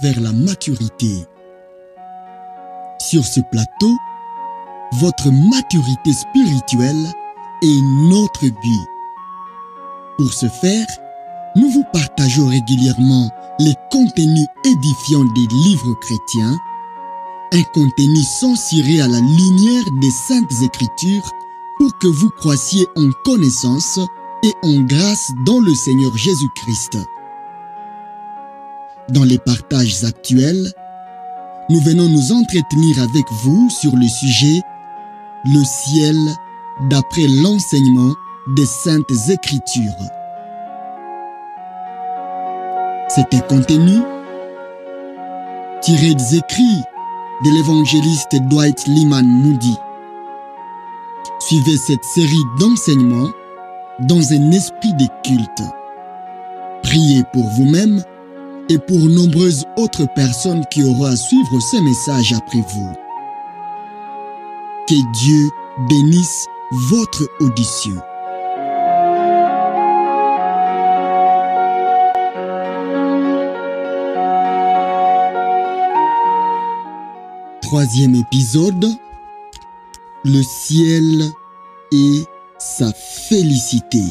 vers la maturité. Sur ce plateau, votre maturité spirituelle est notre but. Pour ce faire, nous vous partageons régulièrement les contenus édifiants des livres chrétiens, un contenu censuré à la lumière des Saintes Écritures pour que vous croissiez en connaissance et en grâce dans le Seigneur Jésus-Christ. Dans les partages actuels, nous venons nous entretenir avec vous sur le sujet « Le ciel d'après l'enseignement des Saintes Écritures ». C'est un contenu tiré des écrits de l'évangéliste Dwight Lyman Moody. Suivez cette série d'enseignements dans un esprit de culte. Priez pour vous-même et pour nombreuses autres personnes qui auront à suivre ce message après vous. Que Dieu bénisse votre audition. Troisième épisode, le ciel et sa félicité.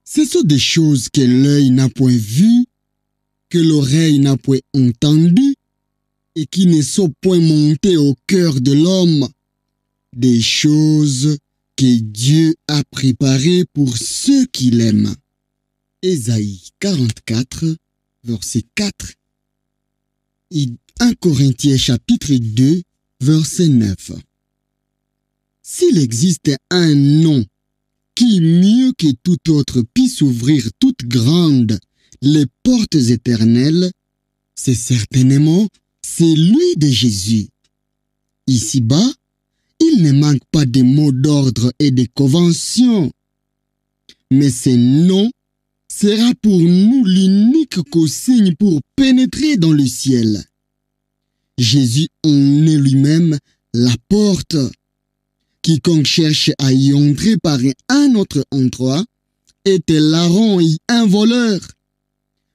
Ce sont des choses que l'œil n'a point vues, que l'oreille n'a point entendues, et qui ne sont point montées au cœur de l'homme. Des choses que Dieu a préparées pour ceux qui l'aiment. Ésaïe 44, verset 4. Et 1 Corinthiens chapitre 2, verset 9. S'il existe un nom qui, mieux que tout autre, puisse ouvrir toutes grandes les portes éternelles, c'est certainement celui de Jésus. Ici-bas, il ne manque pas de mots d'ordre et de conventions. Mais ce nom sera pour nous l'unique consigne pour pénétrer dans le ciel. Jésus en est lui-même la porte. Quiconque cherche à y entrer par un autre endroit est un larron et un voleur.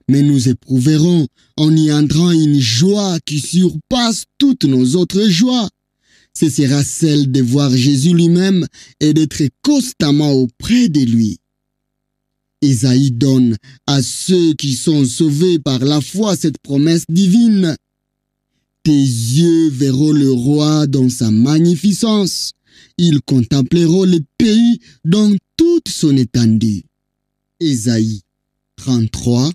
Mais nous éprouverons en y entrant une joie qui surpasse toutes nos autres joies. Ce sera celle de voir Jésus lui-même et d'être constamment auprès de lui. Ésaïe donne à ceux qui sont sauvés par la foi cette promesse divine. Tes yeux verront le roi dans sa magnificence. Ils contempleront le pays dans toute son étendue. Ésaïe 33,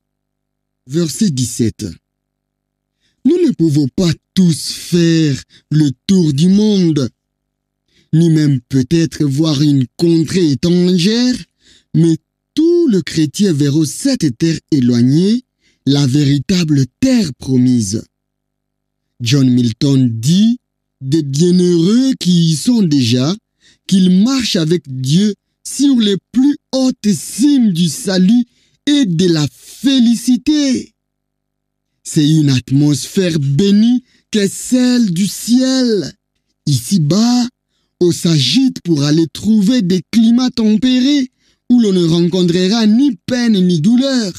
verset 17. Nous ne pouvons pas tous faire le tour du monde, ni même peut-être voir une contrée étrangère, mais tout le chrétien verra cette terre éloignée, la véritable terre promise. John Milton dit des bienheureux qui y sont déjà, qu'ils marchent avec Dieu sur les plus hautes cimes du salut et de la félicité. C'est une atmosphère bénie qu'est celle du ciel. Ici-bas, on s'agite pour aller trouver des climats tempérés où l'on ne rencontrera ni peine ni douleur.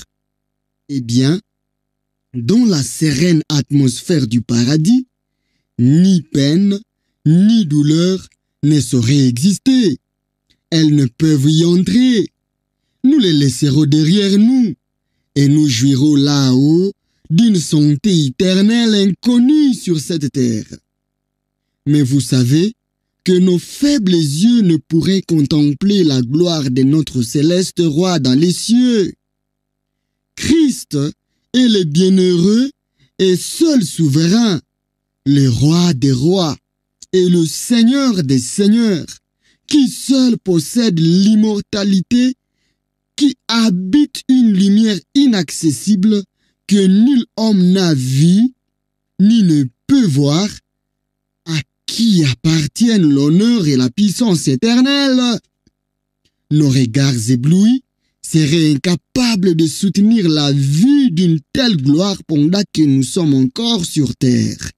Eh bien, dans la sereine atmosphère du paradis, ni peine, ni douleur ne sauraient exister. Elles ne peuvent y entrer. Nous les laisserons derrière nous et nous jouirons là-haut d'une santé éternelle inconnue sur cette terre. Mais vous savez que nos faibles yeux ne pourraient contempler la gloire de notre céleste roi dans les cieux. Christ est le bienheureux et seul souverain, le roi des rois et le Seigneur des seigneurs, qui seul possède l'immortalité, qui habite une lumière inaccessible que nul homme n'a vue, ni ne peut voir, à qui appartiennent l'honneur et la puissance éternelle. Nos regards éblouis seraient incapables de soutenir la vue d'une telle gloire pendant que nous sommes encore sur terre.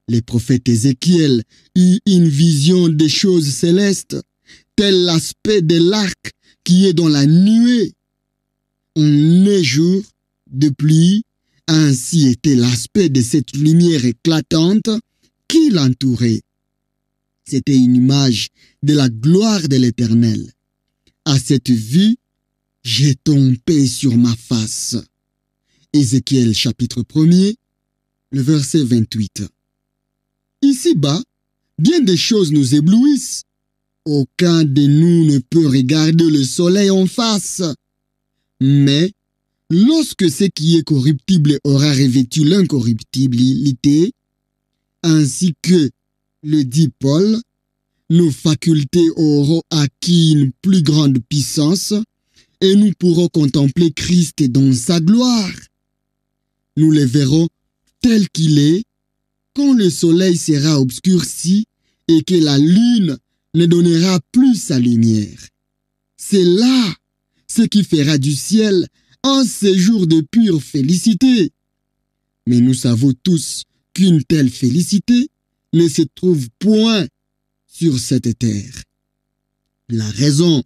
Le prophète Ézéchiel eut une vision des choses célestes, tel l'aspect de l'arc qui est dans la nuée. En premier jour de pluie, ainsi était l'aspect de cette lumière éclatante qui l'entourait. C'était une image de la gloire de l'Éternel. À cette vue, j'ai tombé sur ma face. Ézéchiel chapitre 1er, le verset 28. Ici-bas, bien des choses nous éblouissent. Aucun de nous ne peut regarder le soleil en face. Mais, lorsque ce qui est corruptible aura revêtu l'incorruptibilité, ainsi que le dit Paul, nos facultés auront acquis une plus grande puissance et nous pourrons contempler Christ dans sa gloire. Nous le verrons tel qu'il est quand le soleil sera obscurci et que la lune ne donnera plus sa lumière. C'est là ce qui fera du ciel un séjour de pure félicité. Mais nous savons tous qu'une telle félicité ne se trouve point sur cette terre. La raison,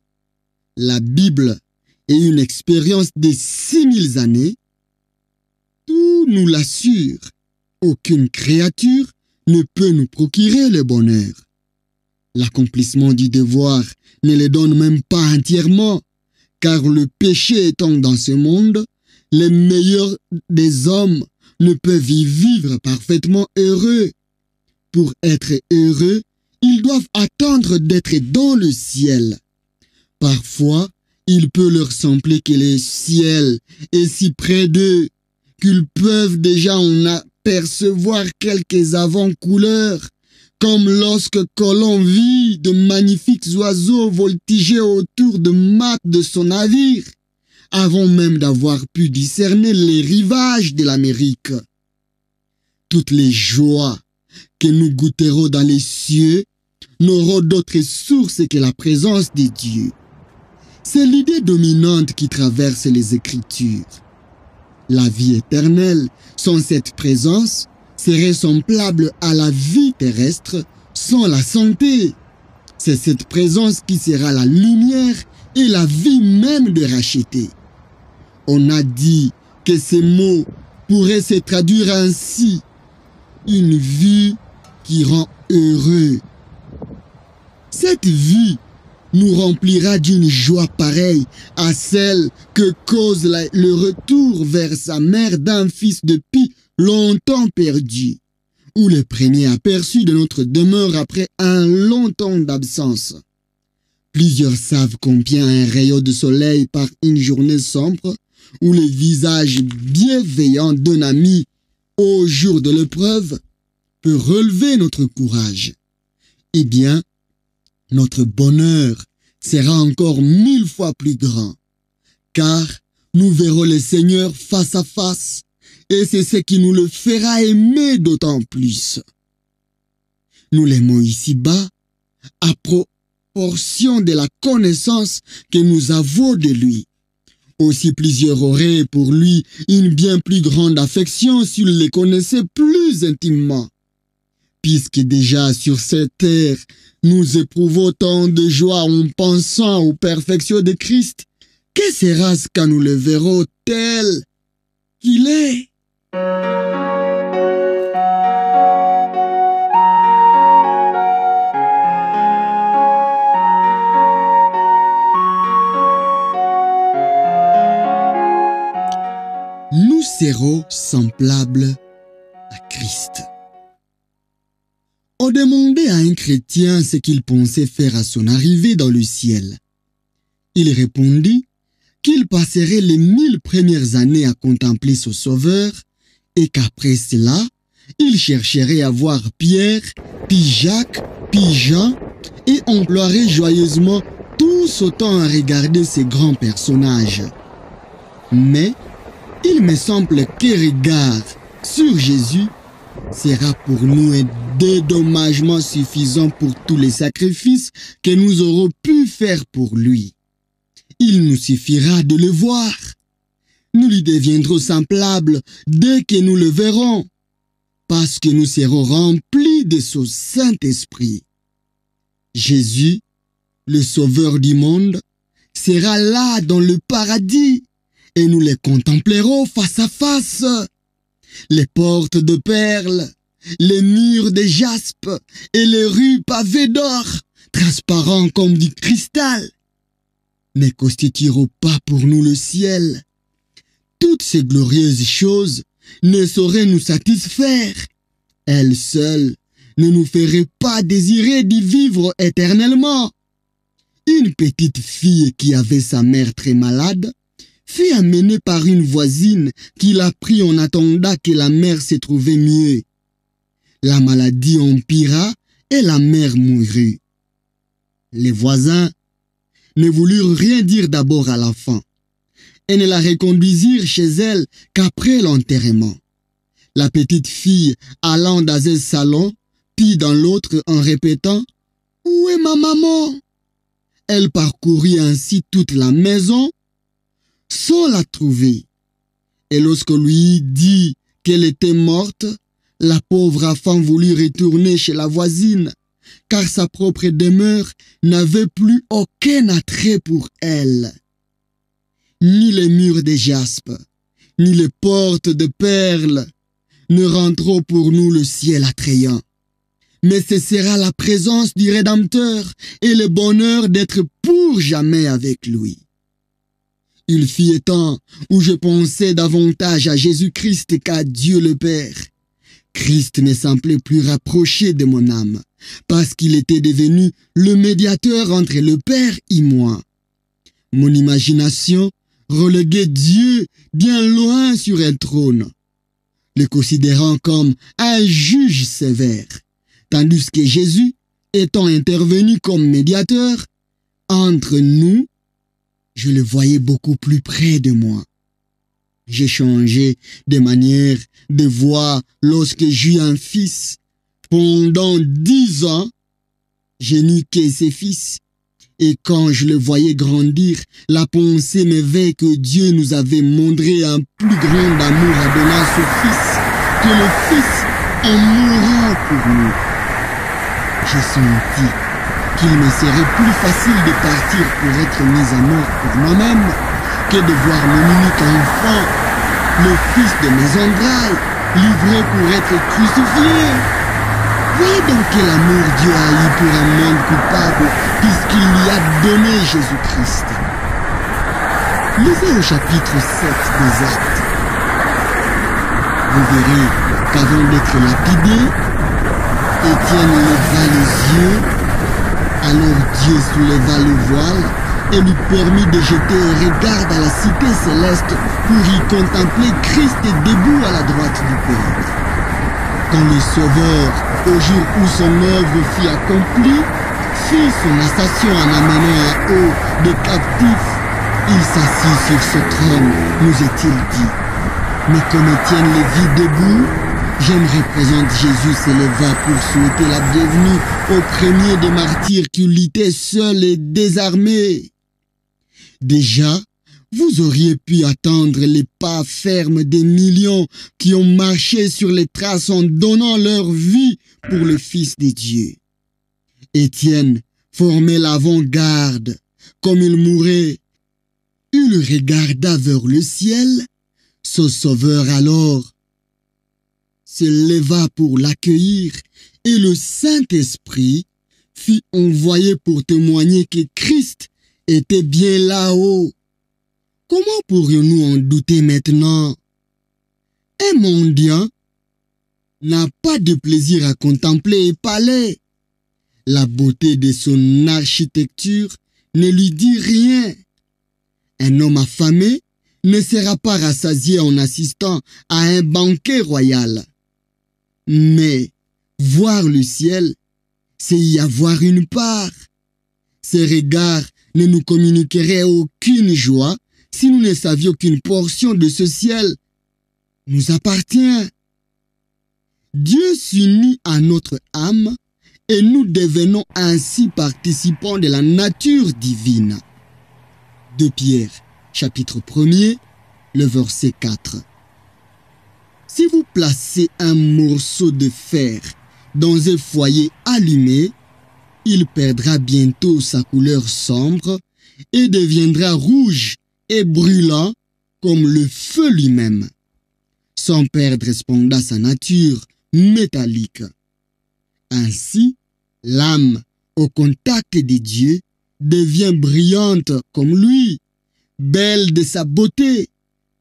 la Bible et une expérience de 6000 années, tout nous l'assure. Aucune créature ne peut nous procurer le bonheur. L'accomplissement du devoir ne le donne même pas entièrement, car le péché étant dans ce monde, les meilleurs des hommes ne peuvent y vivre parfaitement heureux. Pour être heureux, ils doivent attendre d'être dans le ciel. Parfois, il peut leur sembler que le ciel est si près d'eux qu'ils peuvent déjà en apercevoir quelques avant-couleurs, comme lorsque Colomb vit de magnifiques oiseaux voltiger autour de mâts de son navire, avant même d'avoir pu discerner les rivages de l'Amérique. Toutes les joies que nous goûterons dans les cieux n'auront d'autre source que la présence de Dieu. C'est l'idée dominante qui traverse les Écritures. La vie éternelle, sans cette présence, serait semblable à la vie terrestre sans la santé. C'est cette présence qui sera la lumière et la vie même de racheter. On a dit que ces mots pourraient se traduire ainsi: une vie qui rend heureux. Cette vie nous remplira d'une joie pareille à celle que cause le retour vers sa mère d'un fils depuis longtemps perdu, ou le premier aperçu de notre demeure après un long temps d'absence. Plusieurs savent combien un rayon de soleil par une journée sombre, ou le visage bienveillant d'un ami au jour de l'épreuve, peut relever notre courage. Eh bien, notre bonheur sera encore 1000 fois plus grand, car nous verrons le Seigneur face à face, et c'est ce qui nous le fera aimer d'autant plus. Nous l'aimons ici-bas à proportion de la connaissance que nous avons de lui. Aussi plusieurs auraient pour lui une bien plus grande affection s'ils le connaissaient plus intimement. Puisque déjà sur cette terre, nous éprouvons tant de joie en pensant aux perfections de Christ, que sera-ce quand nous le verrons tel qu'il est? Nous serons semblables à Christ. On demandait à un chrétien ce qu'il pensait faire à son arrivée dans le ciel. Il répondit qu'il passerait les 1000 premières années à contempler son Sauveur et qu'après cela, il chercherait à voir Pierre, puis Jacques, puis Jean et emploierait joyeusement tout son temps à regarder ces grands personnages. Mais il me semble qu'un regard sur Jésus sera pour nous un dédommagement suffisant pour tous les sacrifices que nous aurons pu faire pour lui. Il nous suffira de le voir. Nous lui deviendrons semblables dès que nous le verrons, parce que nous serons remplis de son Saint-Esprit. Jésus, le Sauveur du monde, sera là dans le paradis, et nous les contemplerons face à face. Les portes de perles, les murs de jaspe et les rues pavées d'or, transparents comme du cristal, ne constitueront pas pour nous le ciel. Toutes ces glorieuses choses ne sauraient nous satisfaire. Elles seules ne nous feraient pas désirer d'y vivre éternellement. Une petite fille qui avait sa mère très malade fut amenée par une voisine qui la prit en attendant que la mère se trouvait mieux. La maladie empira et la mère mourut. Les voisins ne voulurent rien dire d'abord à l'enfant et ne la reconduisirent chez elle qu'après l'enterrement. La petite fille, allant dans un salon, puis dans l'autre en répétant « Où est ma maman ?» Elle parcourut ainsi toute la maison sans la trouver. Et lorsque lui dit qu'elle était morte, la pauvre enfant voulut retourner chez la voisine, car sa propre demeure n'avait plus aucun attrait pour elle. Ni les murs de jaspe, ni les portes de perles ne rendront pour nous le ciel attrayant. Mais ce sera la présence du Rédempteur et le bonheur d'être pour jamais avec lui. Il fit un temps où je pensais davantage à Jésus-Christ qu'à Dieu le Père. Christ ne semblait plus rapproché de mon âme, parce qu'il était devenu le médiateur entre le Père et moi. Mon imagination reléguait Dieu bien loin sur un trône, le considérant comme un juge sévère, tandis que Jésus, étant intervenu comme médiateur entre nous, je le voyais beaucoup plus près de moi. J'ai changé de manière de voir lorsque j'eus un fils. Pendant 10 ans, je n'eus que ses fils. Et quand je le voyais grandir, la pensée me vint que Dieu nous avait montré un plus grand amour en donnant ce fils, que le fils en mourant pour nous. J'ai senti qu'il me serait plus facile de partir pour être mis à mort pour moi-même que de voir mon unique enfant, le fils de mes entrailles, livré pour être crucifié. Voyez donc quel amour Dieu a eu pour un monde coupable, puisqu'il lui a donné Jésus-Christ. Lisez au chapitre 7 des Actes. Vous verrez qu'avant d'être lapidé, Étienne leva les yeux. Alors Dieu souleva le voile et lui permit de jeter un regard à la cité céleste pour y contempler Christ debout à la droite du Père. Quand le Sauveur, au jour où son œuvre fut accomplie, fit son ascension en amenant à haut des captifs, il s'assit sur ce trône, nous est-il dit. Mais comme Étienne le vit debout, je me représente Jésus s'éleva pour souhaiter la bienvenue au premier des martyrs qui luttait seul et désarmé. Déjà, vous auriez pu attendre les pas fermes des millions qui ont marché sur les traces en donnant leur vie pour le Fils de Dieu. Étienne formait l'avant-garde. Comme il mourait, il regarda vers le ciel. Son Sauveur alors se leva pour l'accueillir et le Saint-Esprit fut envoyé pour témoigner que Christ était bien là-haut. Comment pourrions-nous en douter maintenant? Un mendiant n'a pas de plaisir à contempler un palais. La beauté de son architecture ne lui dit rien. Un homme affamé ne sera pas rassasié en assistant à un banquet royal. Mais voir le ciel, c'est y avoir une part. Ces regards ne nous communiqueraient aucune joie si nous ne savions qu'une portion de ce ciel nous appartient. Dieu s'unit à notre âme et nous devenons ainsi participants de la nature divine. 2 Pierre, chapitre 1er, le verset 4. Si vous placez un morceau de fer dans un foyer allumé, il perdra bientôt sa couleur sombre et deviendra rouge et brûlant comme le feu lui-même, sans perdre cependant sa nature métallique. Ainsi, l'âme, au contact de Dieu, devient brillante comme lui, belle de sa beauté,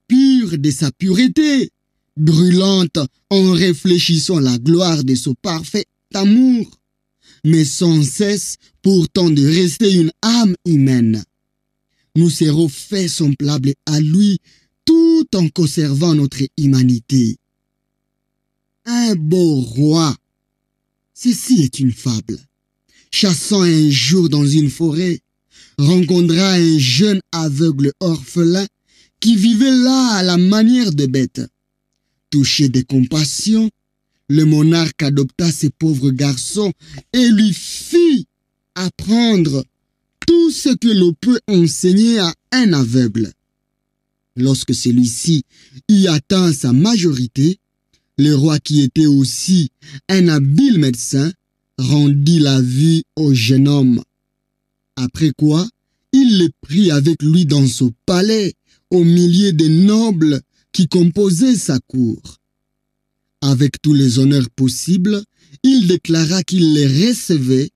pure de sa pureté, brûlante en réfléchissant la gloire de son parfait amour, mais sans cesse pourtant de rester une âme humaine. Nous serons faits semblables à lui tout en conservant notre humanité. Un beau roi, ceci est une fable, chassant un jour dans une forêt, rencontra un jeune aveugle orphelin qui vivait là à la manière de bête. Touché de compassion, le monarque adopta ce pauvre garçon et lui fit apprendre tout ce que l'on peut enseigner à un aveugle. Lorsque celui-ci y atteint sa majorité, le roi, qui était aussi un habile médecin, rendit la vue au jeune homme. Après quoi, il le prit avec lui dans son palais, au milieu des nobles qui composaient sa cour. Avec tous les honneurs possibles, il déclara qu'il les recevait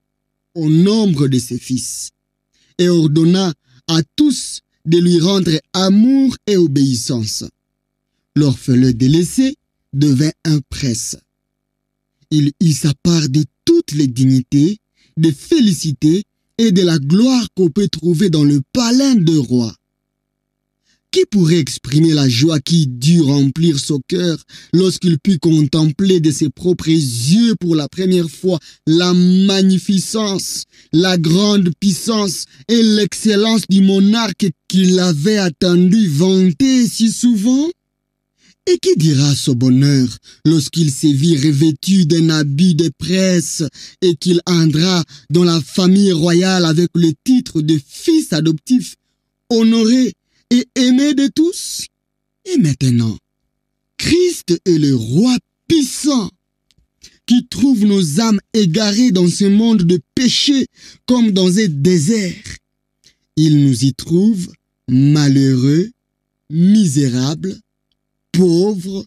au nombre de ses fils et ordonna à tous de lui rendre amour et obéissance. L'orphelin délaissé devint un prince. Il eut sa part de toutes les dignités, des félicités et de la gloire qu'on peut trouver dans le palais de roi. Qui pourrait exprimer la joie qui dut remplir son cœur lorsqu'il put contempler de ses propres yeux pour la première fois la magnificence, la grande puissance et l'excellence du monarque qu'il avait attendu vanter si souvent? Et qui dira son bonheur lorsqu'il se vit revêtu d'un habit de presse et qu'il entra dans la famille royale avec le titre de fils adoptif, honoré et aimé de tous? Et maintenant, Christ est le roi puissant qui trouve nos âmes égarées dans ce monde de péché comme dans un désert. Il nous y trouve malheureux, misérables, pauvres,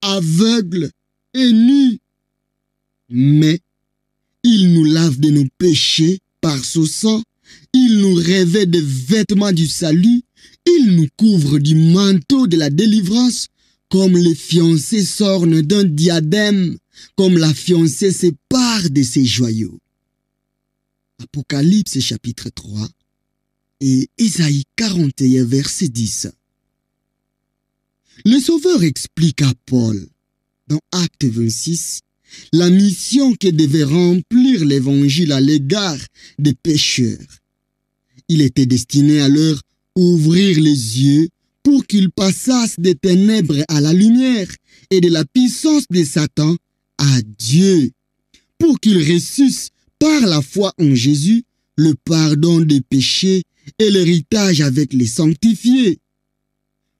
aveugles et nus. Mais il nous lave de nos péchés par son sang, il nous revêt des vêtements du salut, il nous couvre du manteau de la délivrance, comme les fiancés s'ornent d'un diadème, comme la fiancée s'épare de ses joyaux. Apocalypse chapitre 3 et Ésaïe 41 verset 10. Le Sauveur explique à Paul, dans Acte 26, la mission que devait remplir l'Évangile à l'égard des pécheurs. Il était destiné à leur ouvrir les yeux pour qu'ils passassent des ténèbres à la lumière et de la puissance de Satan à Dieu, pour qu'ils reçussent par la foi en Jésus le pardon des péchés et l'héritage avec les sanctifiés.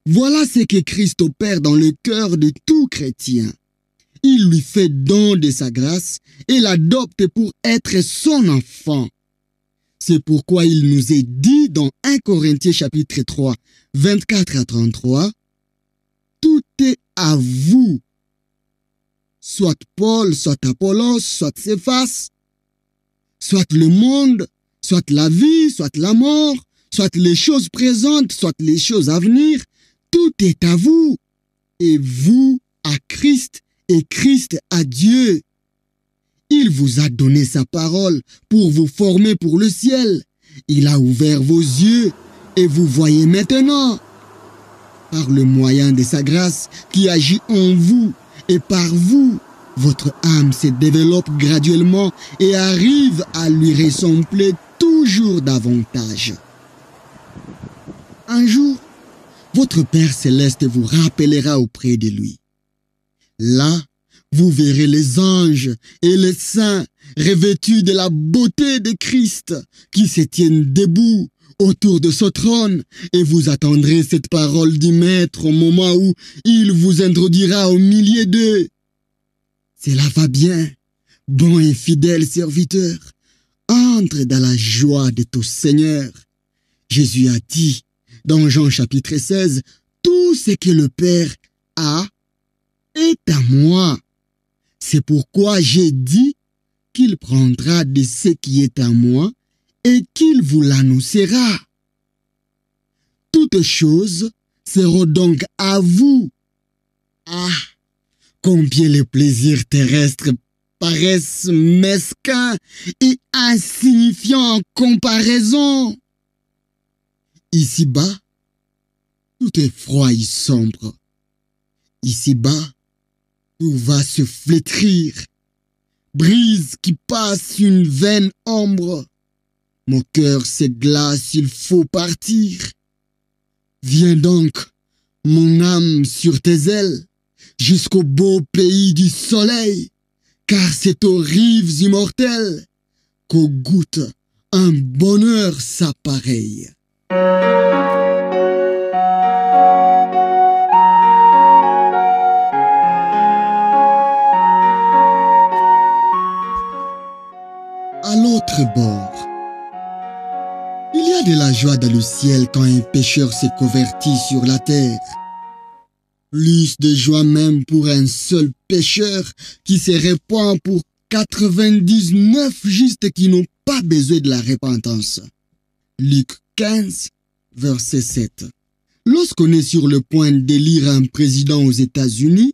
Voilà ce que Christ opère dans le cœur de tout chrétien. Il lui fait don de sa grâce et l'adopte pour être son enfant. C'est pourquoi il nous est dit dans 1 Corinthiens chapitre 3, 24 à 33, « Tout est à vous, soit Paul, soit Apollos, soit Céphas, soit le monde, soit la vie, soit la mort, soit les choses présentes, soit les choses à venir, tout est à vous, et vous à Christ, et Christ à Dieu. Il vous a donné sa parole pour vous former pour le ciel. Il a ouvert vos yeux, et vous voyez maintenant. Par le moyen de sa grâce qui agit en vous, et par vous, votre âme se développe graduellement et arrive à lui ressembler toujours davantage. Un jour, votre Père céleste vous rappellera auprès de lui. Là, vous verrez les anges et les saints revêtus de la beauté de Christ qui se tiennent debout autour de ce trône et vous attendrez cette parole du Maître au moment où il vous introduira au milieu d'eux. Cela va bien, bon et fidèle serviteur. Entre dans la joie de ton Seigneur. Jésus a dit dans Jean chapitre 16, « Tout Tout ce que le Père a est à moi. C'est pourquoi j'ai dit qu'il prendra de ce qui est à moi et qu'il vous l'annoncera. Toutes choses seront donc à vous. Ah, combien les plaisirs terrestres paraissent mesquins et insignifiants en comparaison. Ici-bas, tout est froid et sombre. Ici-bas, tout va se flétrir. Brise qui passe une vaine ombre. Mon cœur se glace, il faut partir. Viens donc, mon âme, sur tes ailes, jusqu'au beau pays du soleil, car c'est aux rives immortelles qu'on goûte un bonheur sans pareil. À l'autre bord, il y a de la joie dans le ciel quand un pécheur se convertit sur la terre. Plus de joie même pour un seul pécheur qui se répand pour 99 justes qui n'ont pas besoin de la repentance. Luc 15, verset 7. Lorsqu'on est sur le point d'élire un président aux États-Unis,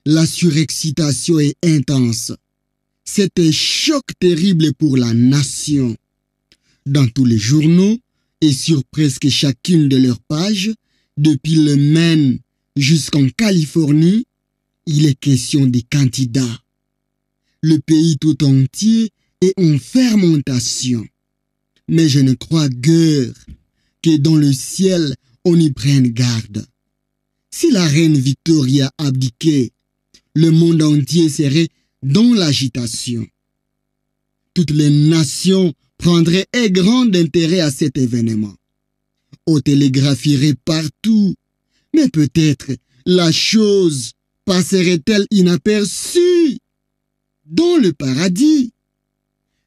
la surexcitation est intense. C'est un choc terrible pour la nation. Dans tous les journaux et sur presque chacune de leurs pages, depuis le Maine jusqu'en Californie, il est question des candidats. Le pays tout entier est en fermentation. Mais je ne crois guère que dans le ciel on y prenne garde. Si la reine Victoria abdiquait, le monde entier serait dans l'agitation. Toutes les nations prendraient un grand intérêt à cet événement. On télégraphierait partout, mais peut-être la chose passerait-elle inaperçue dans le paradis.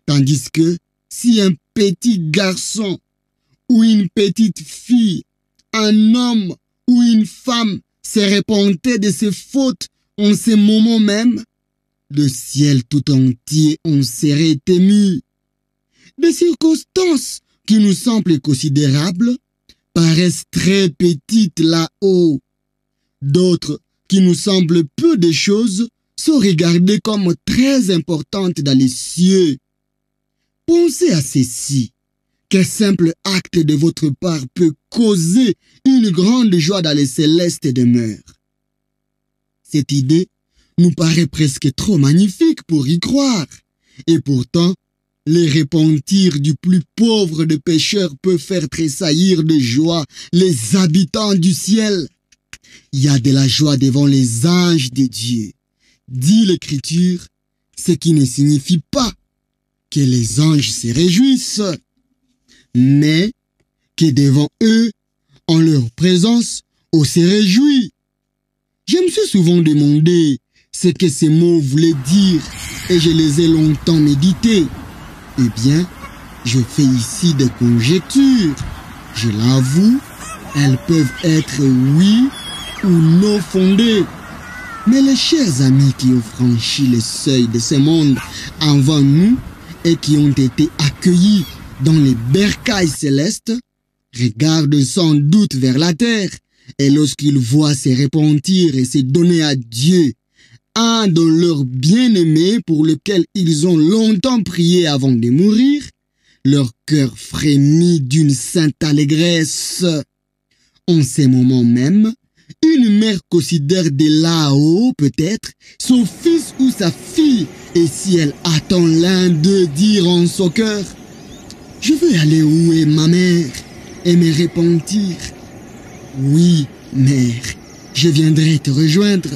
Tandis que si un petit garçon ou une petite fille, un homme ou une femme se repentait de ses fautes en ce moment même, le ciel tout entier en serait ému. Des circonstances qui nous semblent considérables paraissent très petites là-haut. D'autres qui nous semblent peu de choses sont regardées comme très importantes dans les cieux. Pensez à ceci. Quel simple acte de votre part peut causer une grande joie dans les célestes demeures. Cette idée nous paraît presque trop magnifique pour y croire. Et pourtant, les repentirs du plus pauvre des pécheurs peut faire tressaillir de joie les habitants du ciel. Il y a de la joie devant les anges de Dieu. Dit l'Écriture, ce qui ne signifie pas que les anges se réjouissent, mais que devant eux, en leur présence, on se réjouit. Je me suis souvent demandé ce que ces mots voulaient dire et je les ai longtemps médités. Eh bien, je fais ici des conjectures. Je l'avoue, elles peuvent être oui ou non fondées. Mais les chers amis qui ont franchi le seuil de ce monde avant nous et qui ont été accueillis dans les bercailles célestes, regardent sans doute vers la terre, et lorsqu'ils voient se repentir et se donner à Dieu, un de leurs bien-aimés pour lequel ils ont longtemps prié avant de mourir, leur cœur frémit d'une sainte allégresse. En ces moments même, une mère considère de là-haut, peut-être, son fils ou sa fille, et si elle attend l'un d'eux dire en son cœur, « Je veux aller où est ma mère et me repentir. » Oui, mère, je viendrai te rejoindre.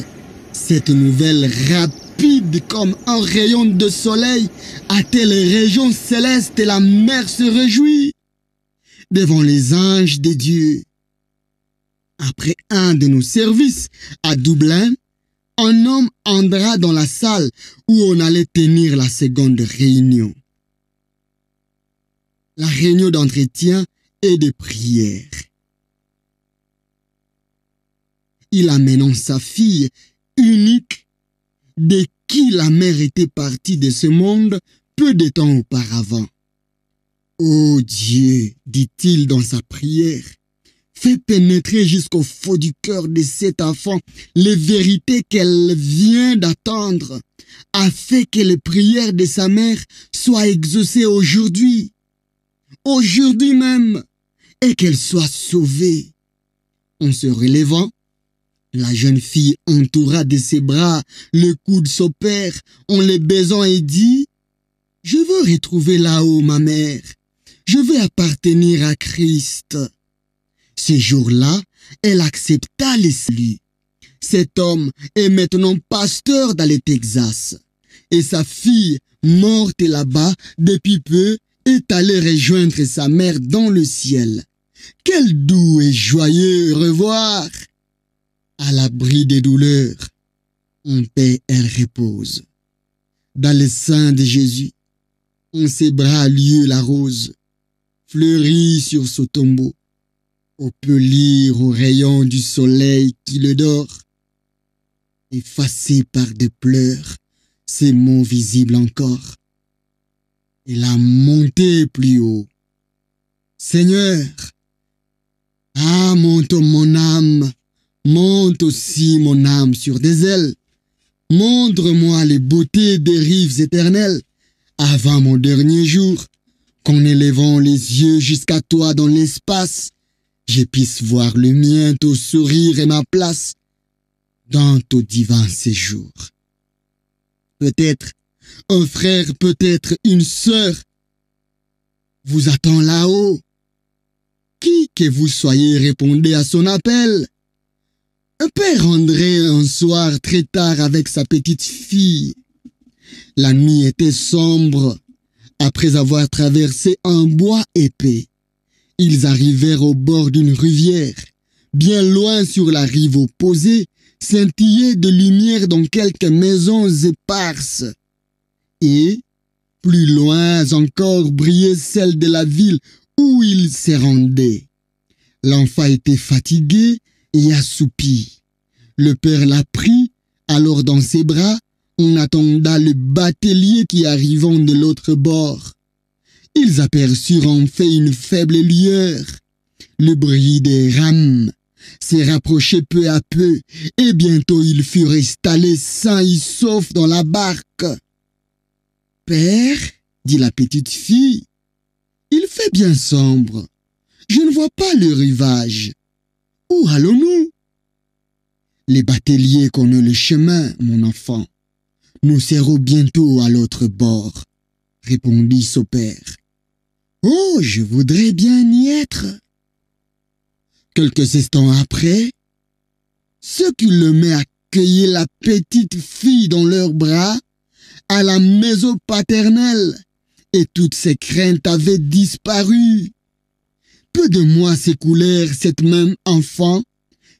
Cette nouvelle rapide comme un rayon de soleil atteint les régions célestes et la mère se réjouit devant les anges de Dieu. Après un de nos services à Dublin, un homme entra dans la salle où on allait tenir la seconde réunion. La réunion d'entretien et de prière. il amenant sa fille unique, de qui la mère était partie de ce monde peu de temps auparavant. Ô Dieu, dit-il dans sa prière, fais pénétrer jusqu'au fond du cœur de cet enfant les vérités qu'elle vient d'attendre, afin que les prières de sa mère soient exaucées aujourd'hui même, et qu'elle soit sauvée. En se relevant, la jeune fille entoura de ses bras le cou de son père en le baisant et dit, « Je veux retrouver là-haut ma mère. Je veux appartenir à Christ. » Ce jour-là, elle accepta le salut. Cet homme est maintenant pasteur dans le Texas. Et sa fille, morte là-bas depuis peu, est allée rejoindre sa mère dans le ciel. Quel doux et joyeux revoir! À l'abri des douleurs, en paix elle repose. Dans le sein de Jésus, en ses bras lieu la rose, fleurit sur son tombeau. On peut lire au rayon du soleil qui le dort, effacé par des pleurs, ces mots visibles encore. Elle a monté plus haut. Seigneur, monte mon âme, monte aussi mon âme sur des ailes. Montre-moi les beautés des rives éternelles, avant mon dernier jour, qu'en élevant les yeux jusqu'à toi dans l'espace, je puisse voir le mien, ton sourire et ma place dans ton divin séjour. Peut-être un frère, peut-être une sœur vous attend là-haut. Qui que vous soyez, répondez à son appel. Un père rentrait un soir très tard avec sa petite fille. La nuit était sombre. Après avoir traversé un bois épais, ils arrivèrent au bord d'une rivière. Bien loin sur la rive opposée, scintillaient de lumière dans quelques maisons éparses. Et, plus loin encore, brillait celle de la ville où ils se rendaient. L'enfant était fatigué et assoupi. Le père la prit alors dans ses bras, on attenda le batelier qui arrivant de l'autre bord. Ils aperçurent en fait une faible lueur. Le bruit des rames s'est rapproché peu à peu, et bientôt ils furent installés sains et saufs dans la barque. « Père, dit la petite fille, il fait bien sombre. Je ne vois pas le rivage. Où allons-nous? Les bateliers connaissent le chemin, mon enfant. Nous serons bientôt à l'autre bord, répondit son père. Oh, je voudrais bien y être. Quelques instants après, ceux qui l'aimaient accueillaient la petite fille dans leurs bras à la maison paternelle, et toutes ses craintes avaient disparu. Peu de mois s'écoulèrent, cette même enfant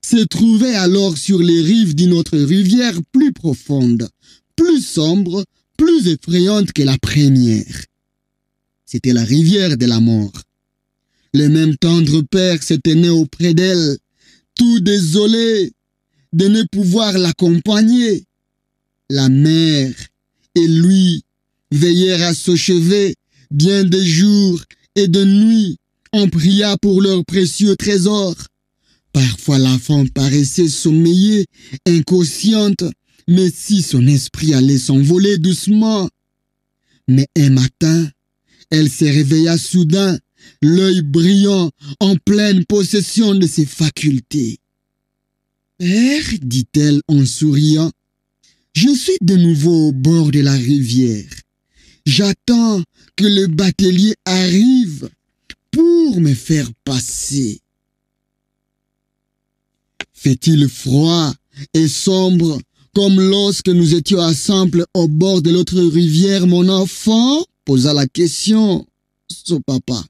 se trouvait alors sur les rives d'une autre rivière plus profonde, plus sombre, plus effrayante que la première. C'était la rivière de la mort. Le même tendre père se tenait auprès d'elle, tout désolé de ne pouvoir l'accompagner. La mère et lui veillèrent à son chevet bien de jour et de nuit. On pria pour leur précieux trésor. Parfois l'enfant paraissait sommeiller, inconsciente, mais si son esprit allait s'envoler doucement. Mais un matin, elle se réveilla soudain, l'œil brillant, en pleine possession de ses facultés. « Père, dit-elle en souriant, je suis de nouveau au bord de la rivière. J'attends que le batelier arrive pour me faire passer. » Fait-il froid et sombre comme lorsque nous étions ensemble au bord de l'autre rivière, mon enfant? Posa la question son papa.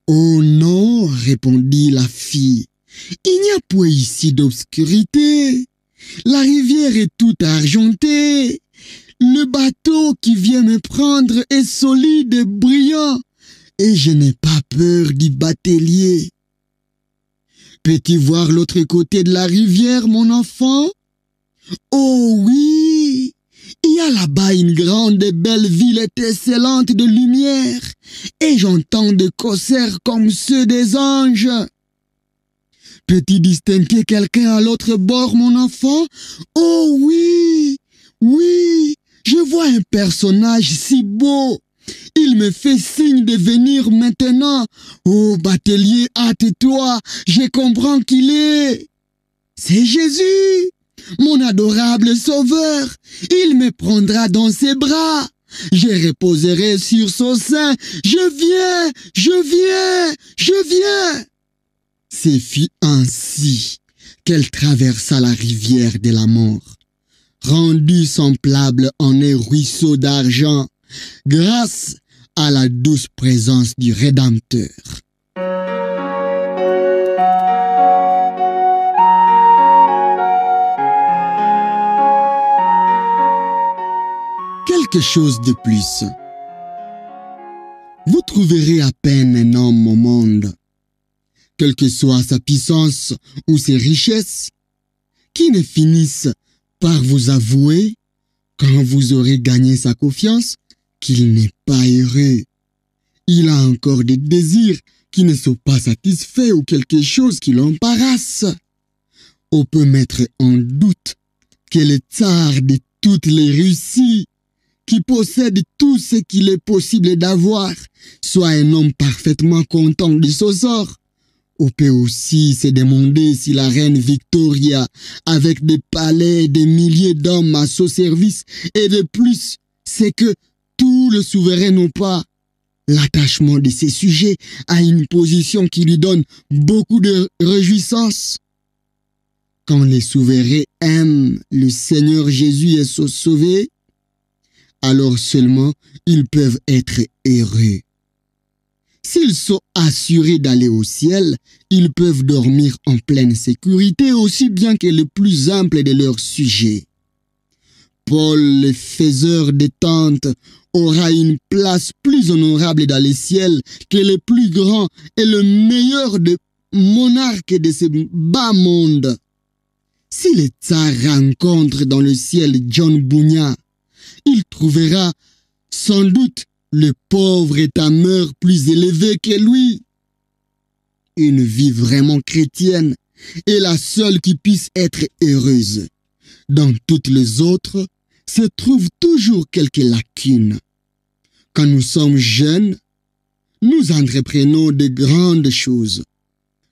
Oh non, répondit la fille, il n'y a point ici d'obscurité. La rivière est toute argentée. Le bateau qui vient me prendre est solide et brillant, et je n'ai pas peur du batelier. Peux-tu voir l'autre côté de la rivière, mon enfant? Oh oui! Il y a là-bas une grande et belle ville étincelante de lumière, et j'entends des concerts comme ceux des anges. Peux-tu distinguer quelqu'un à l'autre bord, mon enfant? Oh oui! Oui! Je vois un personnage si beau. Il me fait signe de venir maintenant. Oh, batelier, hâte-toi, je comprends qu'il est. C'est Jésus, mon adorable sauveur. Il me prendra dans ses bras. Je reposerai sur son sein. Je viens, je viens, je viens. Ce fut ainsi qu'elle traversa la rivière de la mort, rendue semblable en un ruisseau d'argent, grâce à la douce présence du Rédempteur. Quelque chose de plus. Vous trouverez à peine un homme au monde, quelle que soit sa puissance ou ses richesses, qui ne finisse par vous avouer, quand vous aurez gagné sa confiance, qu'il n'est pas heureux. Il a encore des désirs qui ne sont pas satisfaits ou quelque chose qui l'embarrasse. On peut mettre en doute que le tsar de toutes les Russies, qui possède tout ce qu'il est possible d'avoir, soit un homme parfaitement content de son sort. On peut aussi se demander si la reine Victoria, avec des palais et des milliers d'hommes à son service, et de plus, c'est que tous les souverains n'ont pas l'attachement de ses sujets à une position qui lui donne beaucoup de réjouissance. Quand les souverains aiment le Seigneur Jésus et sont sauvés, alors seulement ils peuvent être heureux. S'ils sont assurés d'aller au ciel, ils peuvent dormir en pleine sécurité aussi bien que le plus humble de leurs sujets. Paul, le faiseur de tentes, aura une place plus honorable dans le ciel que le plus grand et le meilleur des monarques de ce bas monde. Si le tsar rencontre dans le ciel John Bunyan, il trouvera sans doute le pauvre état-mœur plus élevé que lui. Une vie vraiment chrétienne est la seule qui puisse être heureuse. Dans toutes les autres, se trouvent toujours quelques lacunes. Quand nous sommes jeunes, nous entreprenons de grandes choses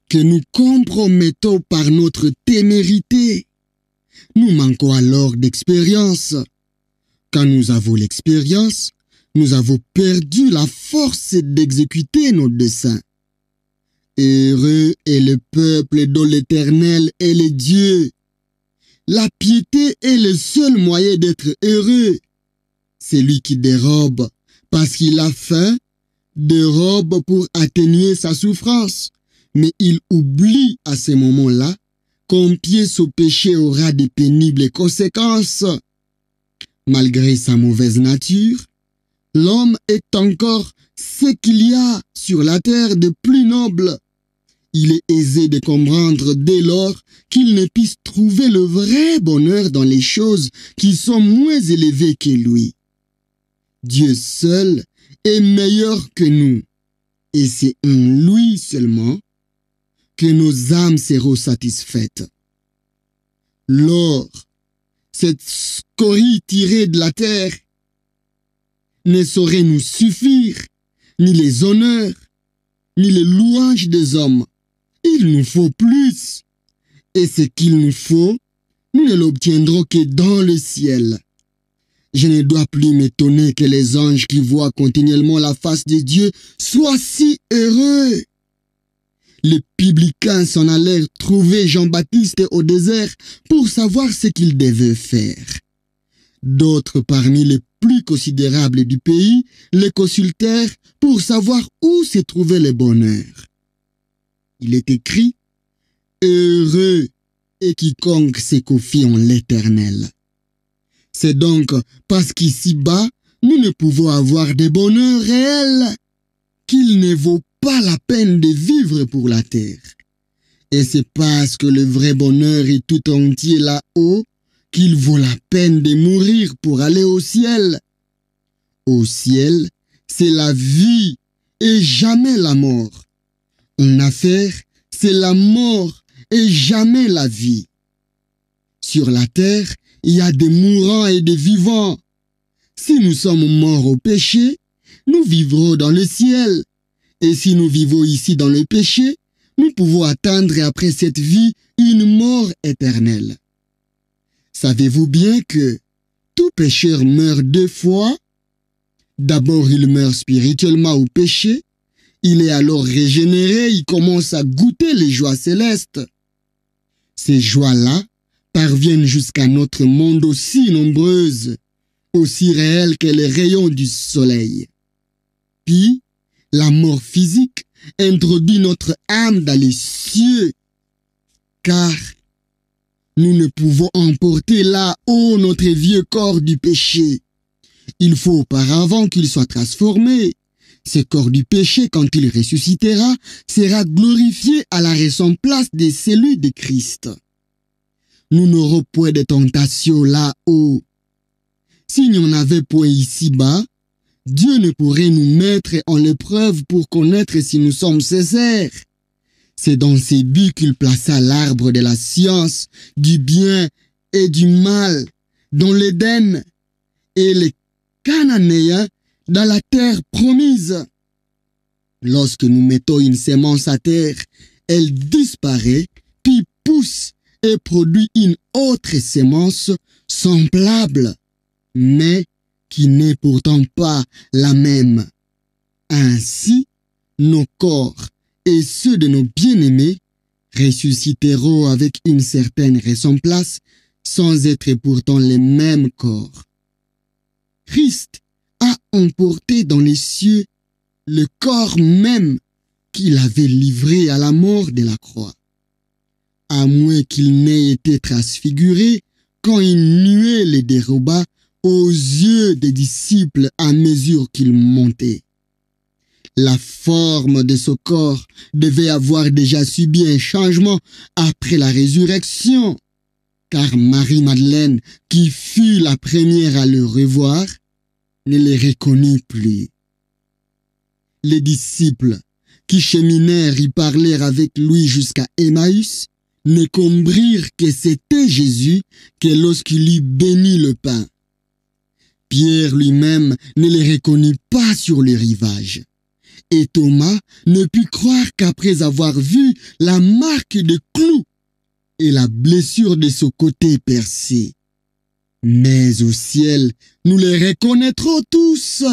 que nous compromettons par notre témérité. Nous manquons alors d'expérience. Quand nous avons l'expérience, nous avons perdu la force d'exécuter nos desseins. Heureux est le peuple dont l'Éternel est le Dieu. La piété est le seul moyen d'être heureux. C'est lui qui dérobe parce qu'il a faim, dérobe pour atténuer sa souffrance. Mais il oublie à ce moment-là combien son péché aura de pénibles conséquences. Malgré sa mauvaise nature, l'homme est encore ce qu'il y a sur la terre de plus noble. Il est aisé de comprendre dès lors qu'il ne puisse trouver le vrai bonheur dans les choses qui sont moins élevées que lui. Dieu seul est meilleur que nous, et c'est en lui seulement que nos âmes seront satisfaites. L'or, cette scorie tirée de la terre, ne saurait nous suffire, ni les honneurs, ni les louanges des hommes. Il nous faut plus. Et ce qu'il nous faut, nous ne l'obtiendrons que dans le ciel. Je ne dois plus m'étonner que les anges qui voient continuellement la face de Dieu soient si heureux. Les publicains s'en allèrent trouver Jean-Baptiste au désert pour savoir ce qu'il devait faire. D'autres parmi les plus considérables du pays les consultèrent pour savoir où se trouvait le bonheur. Il est écrit « Heureux est quiconque se confie en l'Éternel ». C'est donc parce qu'ici-bas, nous ne pouvons avoir de bonheur réel qu'il ne vaut pas la peine de vivre pour la terre. Et c'est parce que le vrai bonheur est tout entier là-haut qu'il vaut la peine de mourir pour aller au ciel. Au ciel, c'est la vie et jamais la mort. En affaire, c'est la mort et jamais la vie. Sur la terre, il y a des mourants et des vivants. Si nous sommes morts au péché, nous vivrons dans le ciel. Et si nous vivons ici dans le péché, nous pouvons attendre après cette vie une mort éternelle. Savez-vous bien que tout pécheur meurt 2 fois? D'abord, il meurt spirituellement au péché. Il est alors régénéré, il commence à goûter les joies célestes. Ces joies-là parviennent jusqu'à notre monde aussi nombreuses, aussi réelles que les rayons du soleil. Puis, la mort physique introduit notre âme dans les cieux, car nous ne pouvons emporter là-haut notre vieux corps du péché. Il faut auparavant qu'il soit transformé. Ce corps du péché, quand il ressuscitera, sera glorifié à la ressemblance des cellules de Christ. Nous n'aurons point de tentation là-haut. S'il n'y en avait point ici-bas, Dieu ne pourrait nous mettre en l'épreuve pour connaître si nous sommes sincères. C'est dans ces buts qu'il plaça l'arbre de la science, du bien et du mal, dans l'Éden, et les Cananéens dans la terre promise. Lorsque nous mettons une sémence à terre, elle disparaît, puis pousse et produit une autre sémence semblable, mais qui n'est pourtant pas la même. Ainsi, nos corps et ceux de nos bien-aimés ressusciteront avec une certaine ressemblance sans être pourtant les mêmes corps. Christ a emporté dans les cieux le corps même qu'il avait livré à la mort de la croix. À moins qu'il n'ait été transfiguré quand une nuée les déroba aux yeux des disciples à mesure qu'ils montaient. La forme de ce corps devait avoir déjà subi un changement après la résurrection, car Marie-Madeleine, qui fut la première à le revoir, ne les reconnut plus. Les disciples qui cheminèrent y parlèrent avec lui jusqu'à Emmaüs ne comprirent que c'était Jésus que lorsqu'il eut béni le pain. Pierre lui-même ne les reconnut pas sur le rivage. Et Thomas ne put croire qu'après avoir vu la marque de clous et la blessure de son côté percé. Mais au ciel, nous les reconnaîtrons tous.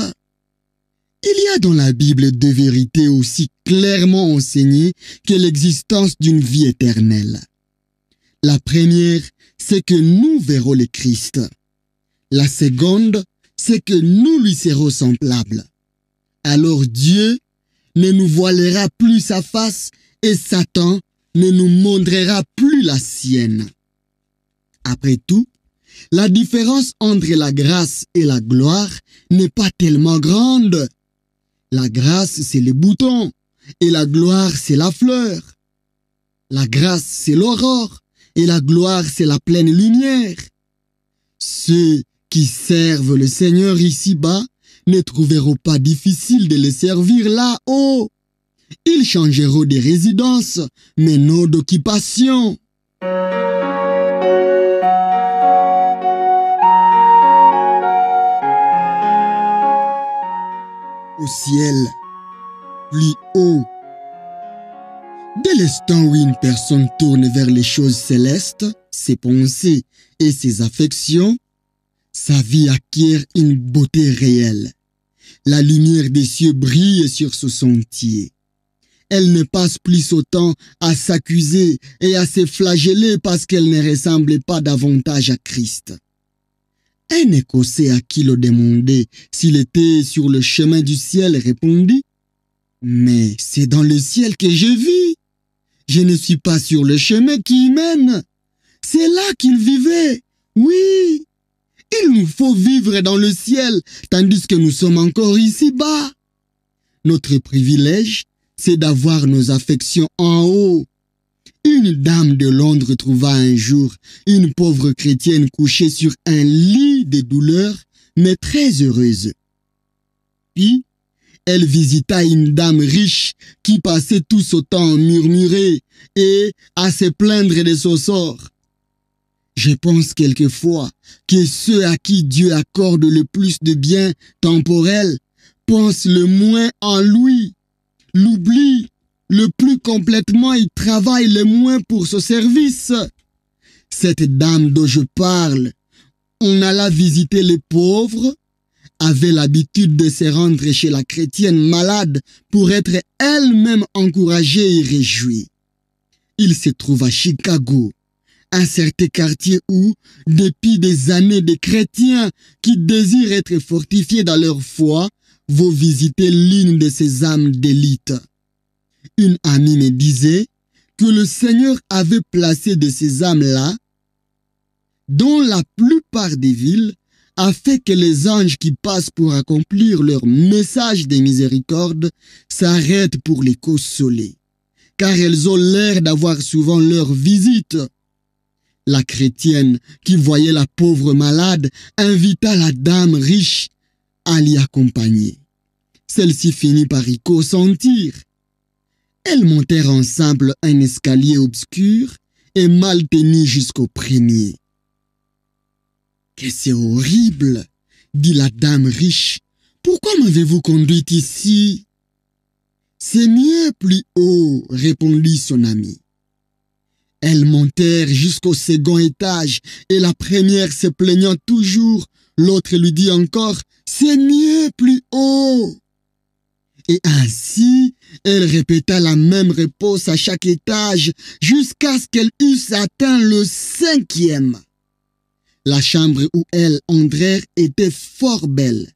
Il y a dans la Bible 2 vérités aussi clairement enseignées que l'existence d'une vie éternelle. La première, c'est que nous verrons le Christ. La seconde, c'est que nous lui serons semblables. Alors Dieu ne nous voilera plus sa face et Satan ne nous montrera plus la sienne. Après tout, la différence entre la grâce et la gloire n'est pas tellement grande. La grâce, c'est le bouton et la gloire, c'est la fleur. La grâce, c'est l'aurore et la gloire, c'est la pleine lumière. Ceux qui servent le Seigneur ici-bas ne trouveront pas difficile de le servir là-haut. Ils changeront de résidence, mais non d'occupation. Au ciel, plus haut. Dès l'instant où une personne tourne vers les choses célestes, ses pensées et ses affections, sa vie acquiert une beauté réelle. La lumière des cieux brille sur ce sentier. Elle ne passe plus son temps à s'accuser et à se flageller parce qu'elle ne ressemble pas davantage à Christ. Un Écossais à qui l'on demandait s'il était sur le chemin du ciel répondit « Mais c'est dans le ciel que je vis. Je ne suis pas sur le chemin qui y mène. C'est là qu'il vivait. Oui, il nous faut vivre dans le ciel tandis que nous sommes encore ici-bas. Notre privilège, c'est d'avoir nos affections en haut. Une dame de Londres trouva un jour une pauvre chrétienne couchée sur un lit de douleur, mais très heureuse. Puis, elle visita une dame riche qui passait tout son temps à murmurer et à se plaindre de son sort. Je pense quelquefois que ceux à qui Dieu accorde le plus de biens temporels pensent le moins en lui, l'oublient le plus complètement et travaillent le moins pour ce service. Cette dame dont je parle, on alla visiter les pauvres, avait l'habitude de se rendre chez la chrétienne malade pour être elle-même encouragée et réjouie. Il se trouve à Chicago, un certain quartier où, depuis des années, des chrétiens qui désirent être fortifiés dans leur foi vont visiter l'une de ces âmes d'élite. Une amie me disait que le Seigneur avait placé de ces âmes-là dans la plupart des villes a fait que les anges qui passent pour accomplir leur message de miséricorde s'arrêtent pour les consoler, car elles ont l'air d'avoir souvent leur visite. La chrétienne qui voyait la pauvre malade invita la dame riche à l'y accompagner. Celle-ci finit par y consentir. Elles montèrent ensemble un escalier obscur et mal tenu jusqu'au premier. « Que c'est horrible !» dit la dame riche. « Pourquoi m'avez-vous conduite ici ?»« C'est mieux plus haut, » répondit son ami. Elles montèrent jusqu'au second étage et la première se plaignant toujours, l'autre lui dit encore « C'est mieux plus haut !» Et ainsi, elle répéta la même réponse à chaque étage jusqu'à ce qu'elle eusse atteint le 5e. La chambre où elles entrèrent était fort belle,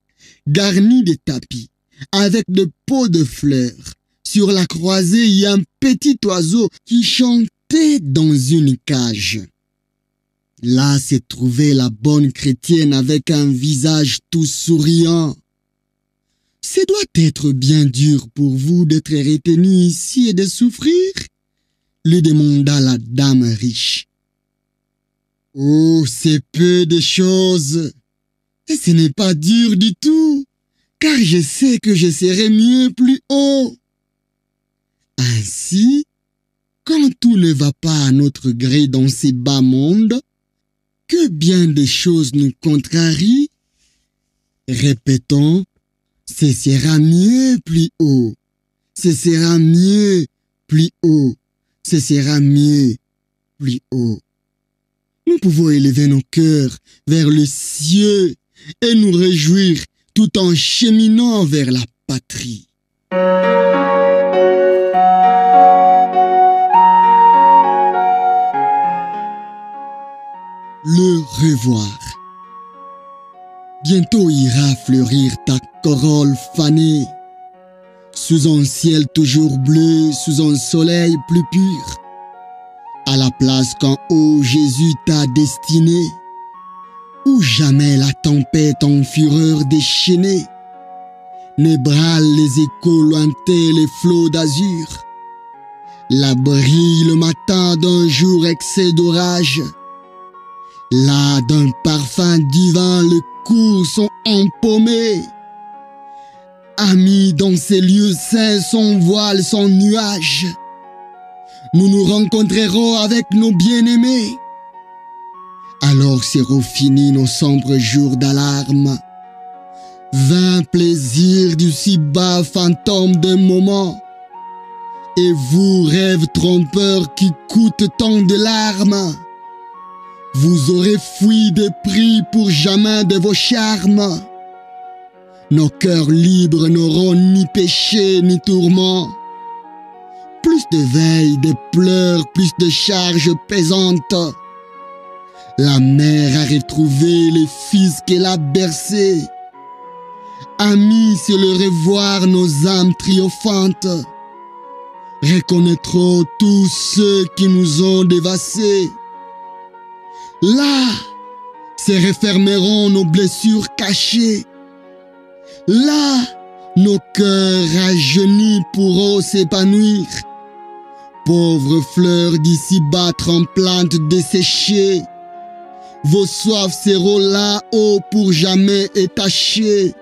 garnie de tapis, avec de pots de fleurs. Sur la croisée, il y a un petit oiseau qui chantait dans une cage. Là se trouvait la bonne chrétienne avec un visage tout souriant. « Ce doit être bien dur pour vous d'être retenu ici et de souffrir ?» lui demanda la dame riche. « Oh, c'est peu de choses, et ce n'est pas dur du tout, car je sais que je serai mieux plus haut. » Ainsi, quand tout ne va pas à notre gré dans ces bas mondes, que bien des choses nous contrarient, répétons, ce sera mieux plus haut, ce sera mieux plus haut, ce sera mieux plus haut. Nous pouvons élever nos cœurs vers le ciel et nous réjouir tout en cheminant vers la patrie. Le revoir. Bientôt ira fleurir ta corolle fanée, sous un ciel toujours bleu, sous un soleil plus pur, à la place qu'en haut Jésus t'a destiné, où jamais la tempête en fureur déchaînée n'ébranle les échos lointains, les flots d'azur. Là brille le matin d'un jour excès d'orage, là d'un parfum divin le cours sont empaumés. Amis, dans ces lieux saints, sans voile, sans nuage, nous nous rencontrerons avec nos bien-aimés. Alors seront finis nos sombres jours d'alarme. Vain plaisir du si bas fantôme d'un moment. Et vous, rêves trompeurs qui coûtent tant de larmes, vous aurez fui des prix pour jamais de vos charmes. Nos cœurs libres n'auront ni péché ni tourment. Plus de veilles, de pleurs, plus de charges pesantes. La mère a retrouvé les fils qu'elle a bercés. Amis, c'est le revoir nos âmes triomphantes. Reconnaîtrons tous ceux qui nous ont dévastés. Là se refermeront nos blessures cachées. Là, nos cœurs rajeunis pourront s'épanouir. pauvres fleurs d'ici-bas tremblantes desséchées, vos soifs seront là-haut pour jamais étachées,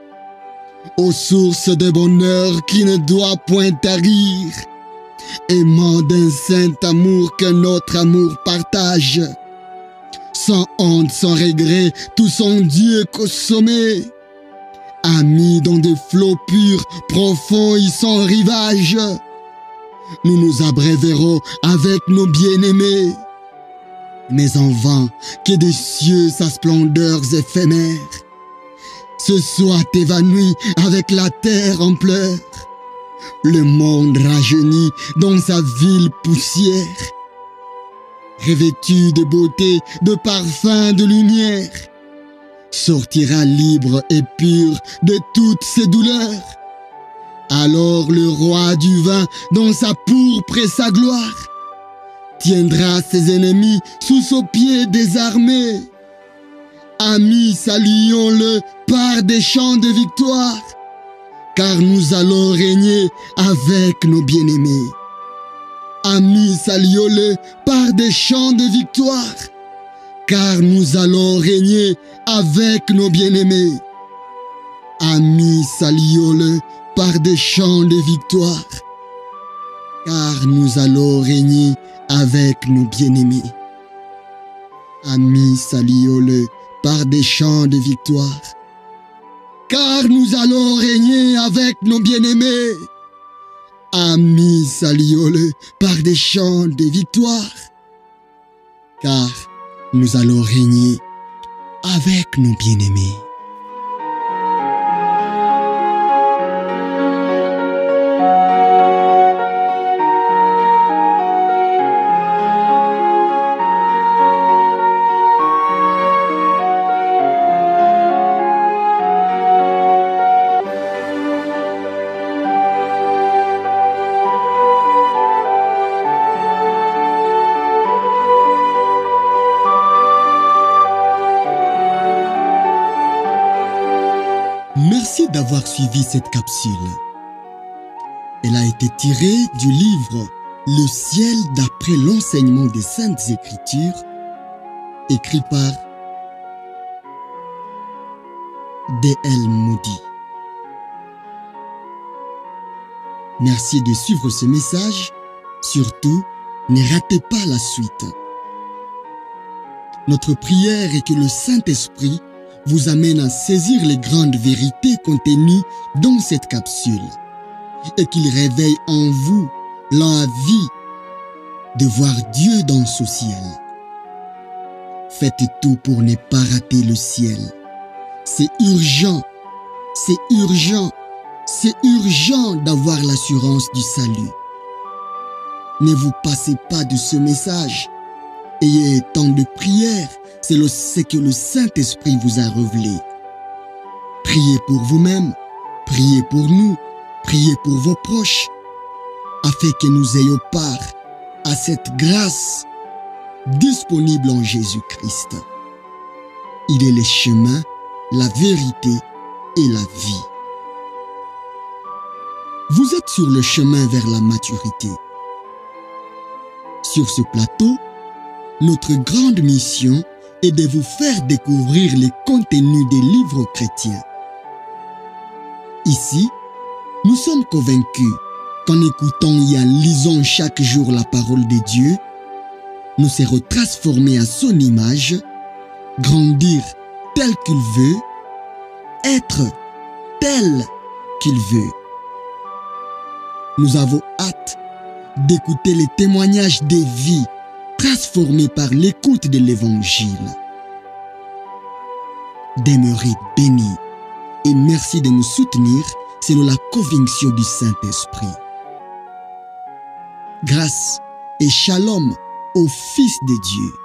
aux sources de bonheur qui ne doit point tarir, aimant d'un saint amour que notre amour partage, sans honte, sans regret, tout son Dieu qu'au sommet, amis dans des flots purs, profonds et sans rivage, nous nous abréverons avec nos bien-aimés. Mais en vain que des cieux sa splendeur éphémère se soit évanoui avec la terre en pleurs, le monde rajeuni dans sa ville poussière, revêtu de beauté, de parfum, de lumière, sortira libre et pur de toutes ses douleurs. Alors le roi du vin, dans sa pourpre et sa gloire, tiendra ses ennemis sous son pied désarmé. Amis, saluons-le par des chants de victoire, car nous allons régner avec nos bien-aimés. Amis, saluons-le par des chants de victoire, car nous allons régner avec nos bien-aimés. Amis, saluons-le par des chants de victoire, car nous allons régner avec nos bien-aimés. Amis, saluons-le par des chants de victoire, car nous allons régner avec nos bien-aimés. Amis, saluons-le par des chants de victoire, car nous allons régner avec nos bien-aimés. Merci d'avoir suivi cette capsule. Elle a été tirée du livre Le ciel d'après l'enseignement des Saintes Écritures, écrit par D.L. Moody. Merci de suivre ce message. Surtout, ne ratez pas la suite. Notre prière est que le Saint-Esprit vous amène à saisir les grandes vérités contenues dans cette capsule et qu'il réveille en vous l'envie de voir Dieu dans ce ciel. Faites tout pour ne pas rater le ciel. C'est urgent, c'est urgent, c'est urgent d'avoir l'assurance du salut. Ne vous passez pas de ce message. Ayez tant de prières, c'est ce que le Saint-Esprit vous a révélé. Priez pour vous-même, priez pour nous, priez pour vos proches, afin que nous ayons part à cette grâce disponible en Jésus-Christ. Il est le chemin, la vérité et la vie. Vous êtes sur le chemin vers la maturité. Sur ce plateau, notre grande mission est de vous faire découvrir les contenus des livres chrétiens. Ici, nous sommes convaincus qu'en écoutant et en lisant chaque jour la parole de Dieu, nous serons transformés à son image, grandir tel qu'il veut, être tel qu'il veut. Nous avons hâte d'écouter les témoignages des vies transformées par l'écoute de l'Évangile. Demeurez bénis et merci de nous soutenir selon la conviction du Saint-Esprit. Grâce et shalom au Fils de Dieu.